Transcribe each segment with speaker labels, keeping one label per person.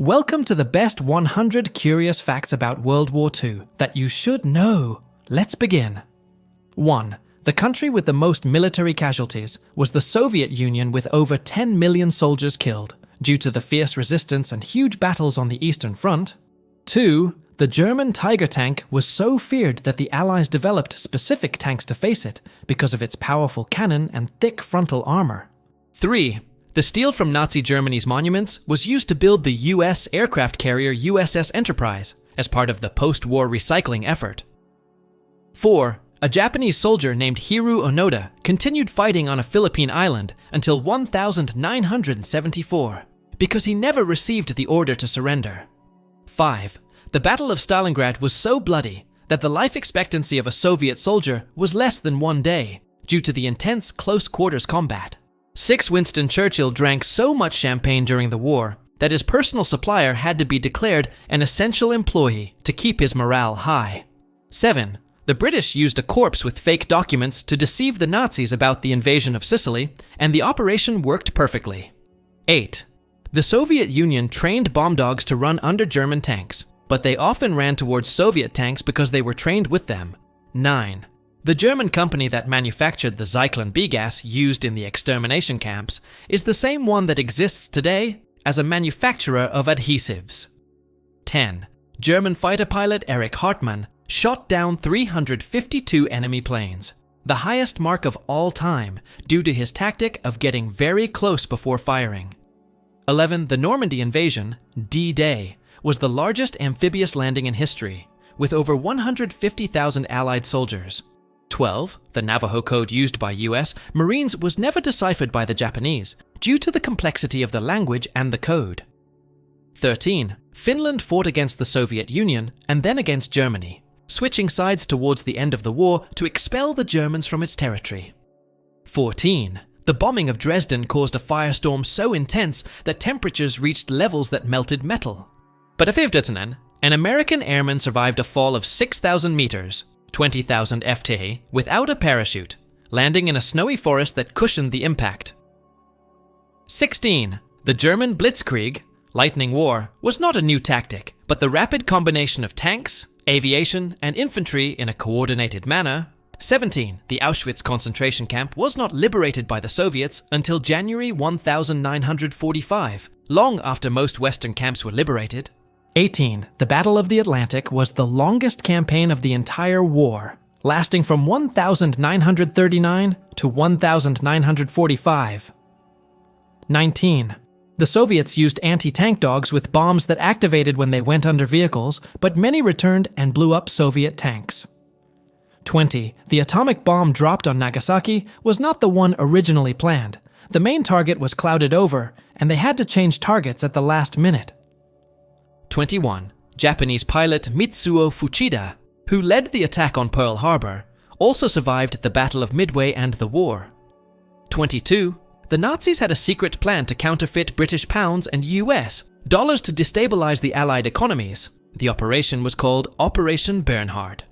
Speaker 1: Welcome to the best 100 curious facts about World War II that you should know. Let's begin. 1. The country with the most military casualties was the Soviet Union, with over 10 million soldiers killed due to the fierce resistance and huge battles on the Eastern Front. 2. The German Tiger tank was so feared that the Allies developed specific tanks to face it because of its powerful cannon and thick frontal armor. 3. The steel from Nazi Germany's monuments was used to build the U.S. aircraft carrier USS Enterprise as part of the post-war recycling effort. 4. A Japanese soldier named Hiru Onoda continued fighting on a Philippine island until 1974 because he never received the order to surrender. 5. The Battle of Stalingrad was so bloody that the life expectancy of a Soviet soldier was less than 1 day due to the intense close-quarters combat. 6. Winston Churchill drank so much champagne during the war that his personal supplier had to be declared an essential employee to keep his morale high. 7. The British used a corpse with fake documents to deceive the Nazis about the invasion of Sicily, and the operation worked perfectly. 8. The Soviet Union trained bomb dogs to run under German tanks, but they often ran towards Soviet tanks because they were trained with them. 9. The German company that manufactured the Zyklon B gas used in the extermination camps is the same one that exists today as a manufacturer of adhesives. 10. German fighter pilot Erich Hartmann shot down 352 enemy planes, the highest mark of all time, due to his tactic of getting very close before firing. 11. The Normandy invasion, D-Day, was the largest amphibious landing in history, with over 150,000 Allied soldiers. 12. The Navajo code used by U.S. Marines was never deciphered by the Japanese due to the complexity of the language and the code. 13. Finland fought against the Soviet Union and then against Germany, switching sides towards the end of the war to expel the Germans from its territory. 14. The bombing of Dresden caused a firestorm so intense that temperatures reached levels that melted metal. But a 15. An American airman survived a fall of 6,000 meters, 20,000 ft, without a parachute, landing in a snowy forest that cushioned the impact. 16. The German Blitzkrieg, lightning war, was not a new tactic, but the rapid combination of tanks, aviation, and infantry in a coordinated manner. 17. The Auschwitz concentration camp was not liberated by the Soviets until January 1945, long after most Western camps were liberated. 18. The Battle of the Atlantic was the longest campaign of the entire war, lasting from 1939 to 1945. 19. The Soviets used anti-tank dogs with bombs that activated when they went under vehicles, but many returned and blew up Soviet tanks. 20. The atomic bomb dropped on Nagasaki was not the one originally planned. The main target was clouded over, and they had to change targets at the last minute. 21. Japanese pilot Mitsuo Fuchida, who led the attack on Pearl Harbor, also survived the Battle of Midway and the war. 22. The Nazis had a secret plan to counterfeit British pounds and US dollars to destabilize the Allied economies. The operation was called Operation Bernhard.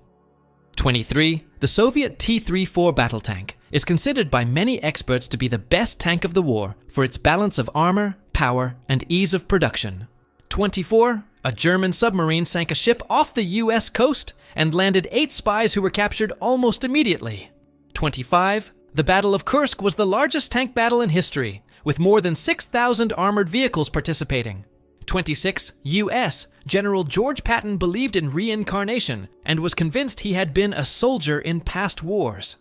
Speaker 1: 23. The Soviet T-34 battle tank is considered by many experts to be the best tank of the war for its balance of armor, power, and ease of production. 24. A German submarine sank a ship off the US coast and landed 8 spies who were captured almost immediately. 25. The Battle of Kursk was the largest tank battle in history, with more than 6,000 armored vehicles participating. 26. U.S. General George Patton believed in reincarnation and was convinced he had been a soldier in past wars.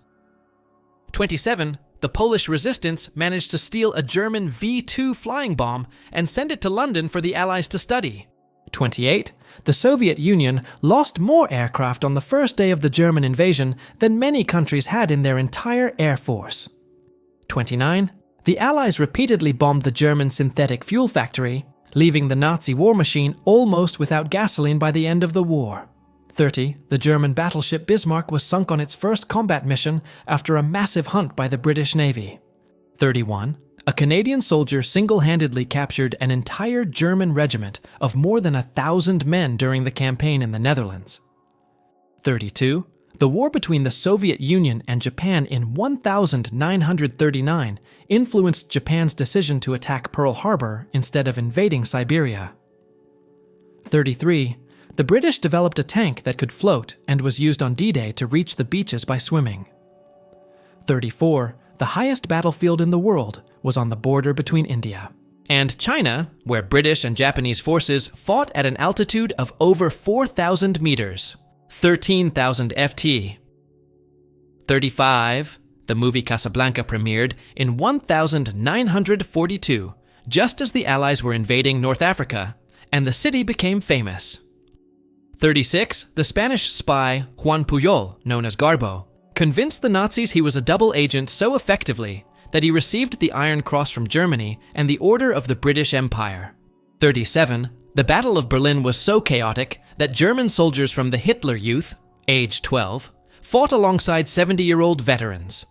Speaker 1: 27. The Polish resistance managed to steal a German V-2 flying bomb and send it to London for the Allies to study. 28. The Soviet Union lost more aircraft on the first day of the German invasion than many countries had in their entire air force. 29. The Allies repeatedly bombed the German synthetic fuel factory, leaving the Nazi war machine almost without gasoline by the end of the war. 30. The German battleship Bismarck was sunk on its first combat mission after a massive hunt by the British Navy. 31. A Canadian soldier single-handedly captured an entire German regiment of more than 1,000 men during the campaign in the Netherlands. 32. The war between the Soviet Union and Japan in 1939 influenced Japan's decision to attack Pearl Harbor instead of invading Siberia. 33. The British developed a tank that could float and was used on D-Day to reach the beaches by swimming. 34. The highest battlefield in the world was on the border between India and China, where British and Japanese forces fought at an altitude of over 4,000 meters, 13,000 FT. 35. The movie Casablanca premiered in 1942, just as the Allies were invading North Africa, and the city became famous. 36. The Spanish spy Juan Pujol, known as Garbo, convinced the Nazis he was a double agent so effectively that he received the Iron Cross from Germany and the Order of the British Empire. 37. The Battle of Berlin was so chaotic that German soldiers from the Hitler Youth, age 12, fought alongside 70-year-old veterans.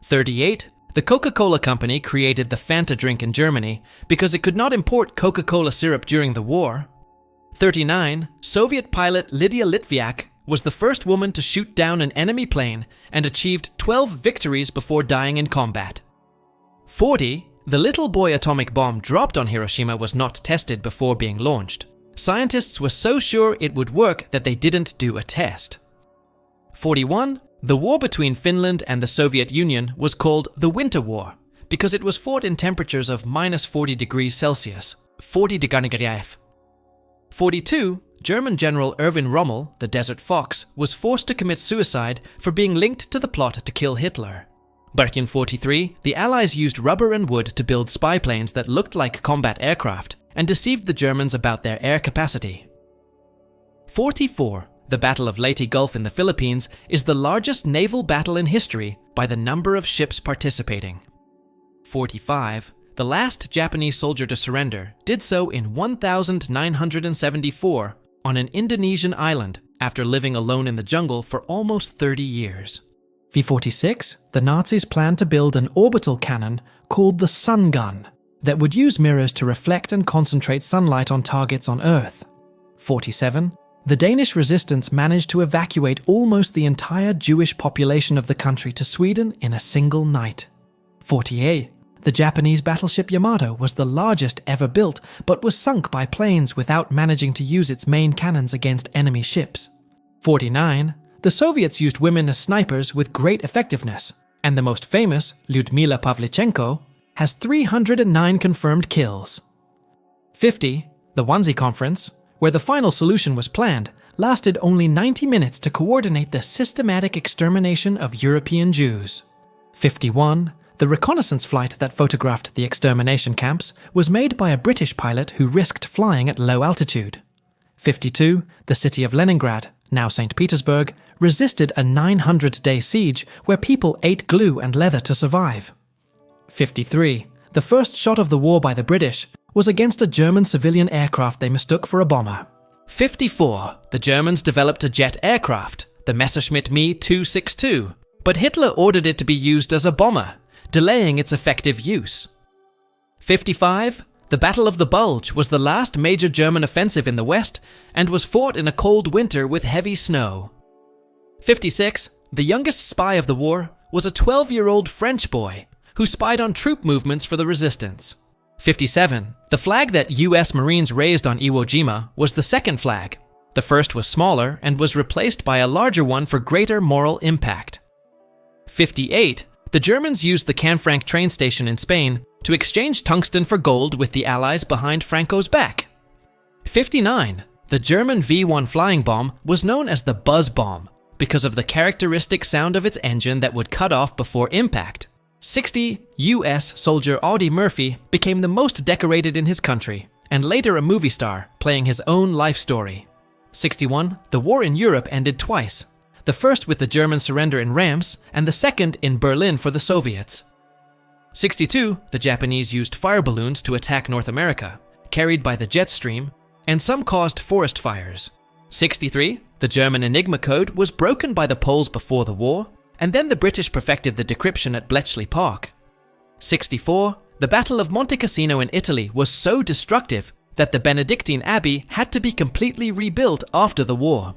Speaker 1: 38. The Coca-Cola Company created the Fanta drink in Germany because it could not import Coca-Cola syrup during the war. 39. Soviet pilot Lydia Litviak was the first woman to shoot down an enemy plane and achieved 12 victories before dying in combat. 40. The little boy atomic bomb dropped on Hiroshima was not tested before being launched. Scientists were so sure it would work that they didn't do a test. 41. The war between Finland and the Soviet Union was called the Winter War because it was fought in temperatures of -40 degrees Celsius, 40 degrees. 42. German General Erwin Rommel, the Desert Fox, was forced to commit suicide for being linked to the plot to kill Hitler. Back in 43, the Allies used rubber and wood to build spy planes that looked like combat aircraft and deceived the Germans about their air capacity. 44. The Battle of Leyte Gulf in the Philippines is the largest naval battle in history by the number of ships participating. 45. The last Japanese soldier to surrender did so in 1974 on an Indonesian island after living alone in the jungle for almost 30 years. V-46, the Nazis planned to build an orbital cannon called the Sun Gun that would use mirrors to reflect and concentrate sunlight on targets on Earth. 47. The Danish resistance managed to evacuate almost the entire Jewish population of the country to Sweden in a single night. 48. The Japanese battleship Yamato was the largest ever built, but was sunk by planes without managing to use its main cannons against enemy ships. 49. The Soviets used women as snipers with great effectiveness, and the most famous, Lyudmila Pavlichenko, has 309 confirmed kills. 50. The Wannsee Conference, where the final solution was planned, lasted only 90 minutes to coordinate the systematic extermination of European Jews. 51. The reconnaissance flight that photographed the extermination camps was made by a British pilot who risked flying at low altitude. 52. The city of Leningrad, now St. Petersburg, resisted a 900-day siege where people ate glue and leather to survive. 53. The first shot of the war by the British was against a German civilian aircraft they mistook for a bomber. 54. The Germans developed a jet aircraft, the Messerschmitt Me 262, but Hitler ordered it to be used as a bomber, delaying its effective use. 55. The Battle of the Bulge was the last major German offensive in the West and was fought in a cold winter with heavy snow. 56. The youngest spy of the war was a 12-year-old French boy who spied on troop movements for the resistance. 57. The flag that US Marines raised on Iwo Jima was the second flag. The first was smaller and was replaced by a larger one for greater moral impact. 58. The Germans used the Canfranc train station in Spain to exchange tungsten for gold with the Allies behind Franco's back. 59. The German V-1 flying bomb was known as the buzz bomb because of the characteristic sound of its engine that would cut off before impact. 60. US soldier Audie Murphy became the most decorated in his country, and later a movie star, playing his own life story. 61. The war in Europe ended twice. The first with the German surrender in Reims, and the second in Berlin for the Soviets. 62. The Japanese used fire balloons to attack North America, carried by the jet stream, and some caused forest fires. 63. The German Enigma code was broken by the Poles before the war, and then the British perfected the decryption at Bletchley Park. 64. The Battle of Monte Cassino in Italy was so destructive that the Benedictine Abbey had to be completely rebuilt after the war.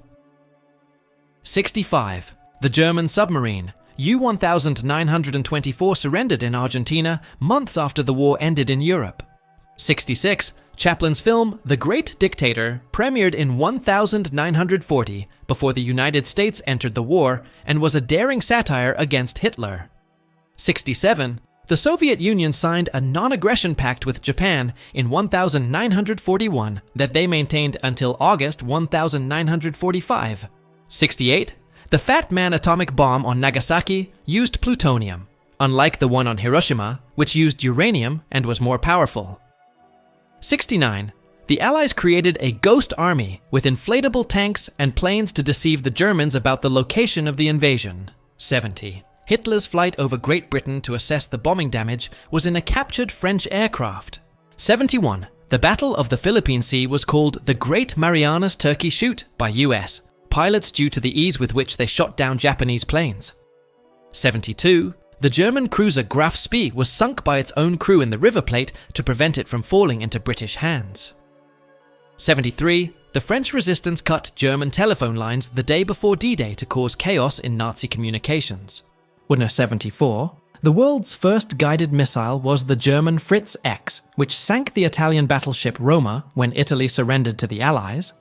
Speaker 1: 65. The German submarine U-1924 surrendered in Argentina months after the war ended in Europe. 66. Chaplin's film The Great Dictator premiered in 1940 before the United States entered the war and was a daring satire against Hitler. 67. The Soviet Union signed a non-aggression pact with Japan in 1941 that they maintained until August 1945. 68. The Fat Man atomic bomb on Nagasaki used plutonium, unlike the one on Hiroshima, which used uranium and was more powerful. 69. The Allies created a ghost army with inflatable tanks and planes to deceive the Germans about the location of the invasion. 70. Hitler's flight over Great Britain to assess the bombing damage was in a captured French aircraft. 71. The Battle of the Philippine Sea was called the Great Marianas Turkey Shoot by US pilots due to the ease with which they shot down Japanese planes. 72. The German cruiser Graf Spee was sunk by its own crew in the River Plate to prevent it from falling into British hands. 73. The French resistance cut German telephone lines the day before D-Day to cause chaos in Nazi communications. 74. The world's first guided missile was the German Fritz X, which sank the Italian battleship Roma when Italy surrendered to the Allies.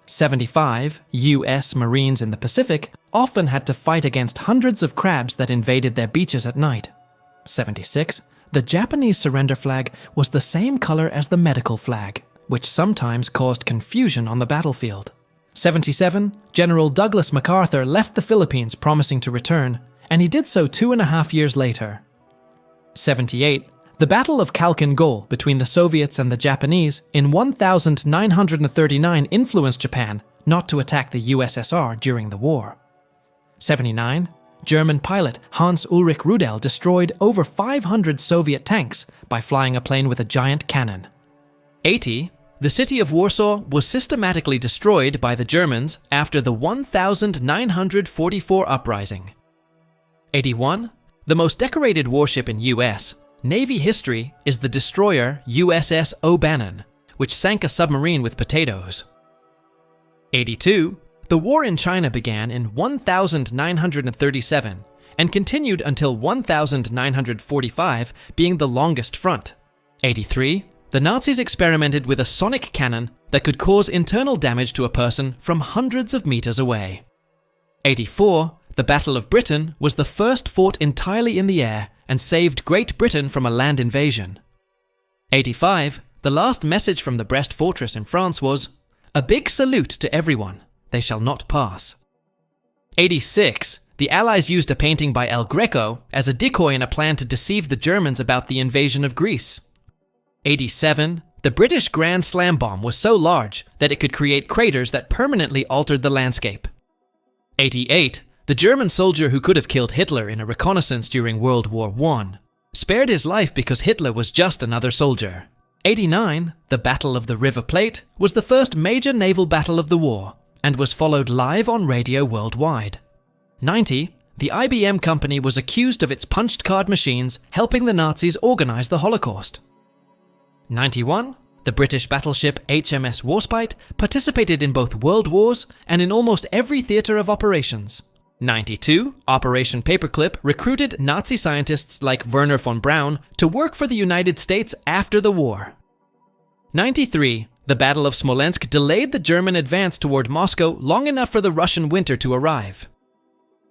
Speaker 1: 75. US Marines in the Pacific often had to fight against hundreds of crabs that invaded their beaches at night. 76. The Japanese surrender flag was the same color as the medical flag, which sometimes caused confusion on the battlefield. 77. General Douglas MacArthur left the Philippines promising to return, and he did so 2.5 years later. 78. The Battle of Khalkhin Gol between the Soviets and the Japanese in 1939 influenced Japan not to attack the USSR during the war. 79. German pilot Hans Ulrich Rudel destroyed over 500 Soviet tanks by flying a plane with a giant cannon. 80. The city of Warsaw was systematically destroyed by the Germans after the 1944 uprising. 81. The most decorated warship in U.S. Navy history is the destroyer USS O'Bannon, which sank a submarine with potatoes. 82. The war in China began in 1937 and continued until 1945, being the longest front. 83. The Nazis experimented with a sonic cannon that could cause internal damage to a person from hundreds of meters away. 84. The Battle of Britain was the first fought entirely in the air and saved Great Britain from a land invasion. 85. The last message from the Brest Fortress in France was, "A big salute to everyone. They shall not pass." 86. The Allies used a painting by El Greco as a decoy in a plan to deceive the Germans about the invasion of Greece. 87. The British Grand Slam bomb was so large that it could create craters that permanently altered the landscape. 88. The German soldier who could have killed Hitler in a reconnaissance during World War I spared his life because Hitler was just another soldier. 89. The Battle of the River Plate was the first major naval battle of the war and was followed live on radio worldwide. 90. The IBM company was accused of its punched card machines helping the Nazis organize the Holocaust. 91. The British battleship HMS Warspite participated in both world wars and in almost every theater of operations. 92. Operation Paperclip recruited Nazi scientists like Werner von Braun to work for the United States after the war. 93. The Battle of Smolensk delayed the German advance toward Moscow long enough for the Russian winter to arrive.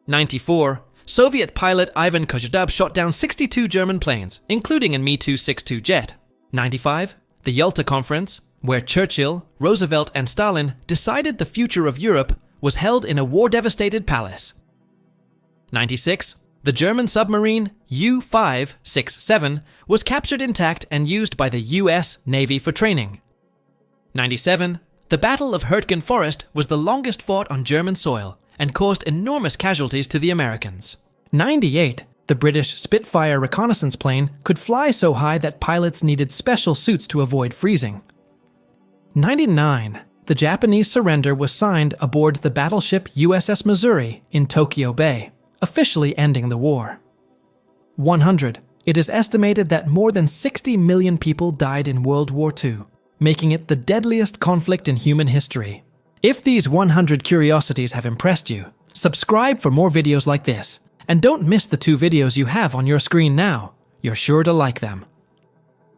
Speaker 1: 94. Soviet pilot Ivan Kozhedub shot down 62 German planes, including a Mi-262 jet. 95. The Yalta Conference, where Churchill, Roosevelt, and Stalin decided the future of Europe, was held in a war-devastated palace. 96. The German submarine U-567 was captured intact and used by the U.S. Navy for training. 97. The Battle of Hurtgen Forest was the longest fought on German soil and caused enormous casualties to the Americans. 98. The British Spitfire reconnaissance plane could fly so high that pilots needed special suits to avoid freezing. 99. The Japanese surrender was signed aboard the battleship USS Missouri in Tokyo Bay, officially ending the war. 100. It is estimated that more than 60 million people died in World War II, making it the deadliest conflict in human history. If these 100 curiosities have impressed you, subscribe for more videos like this, and don't miss the 2 videos you have on your screen now. You're sure to like them.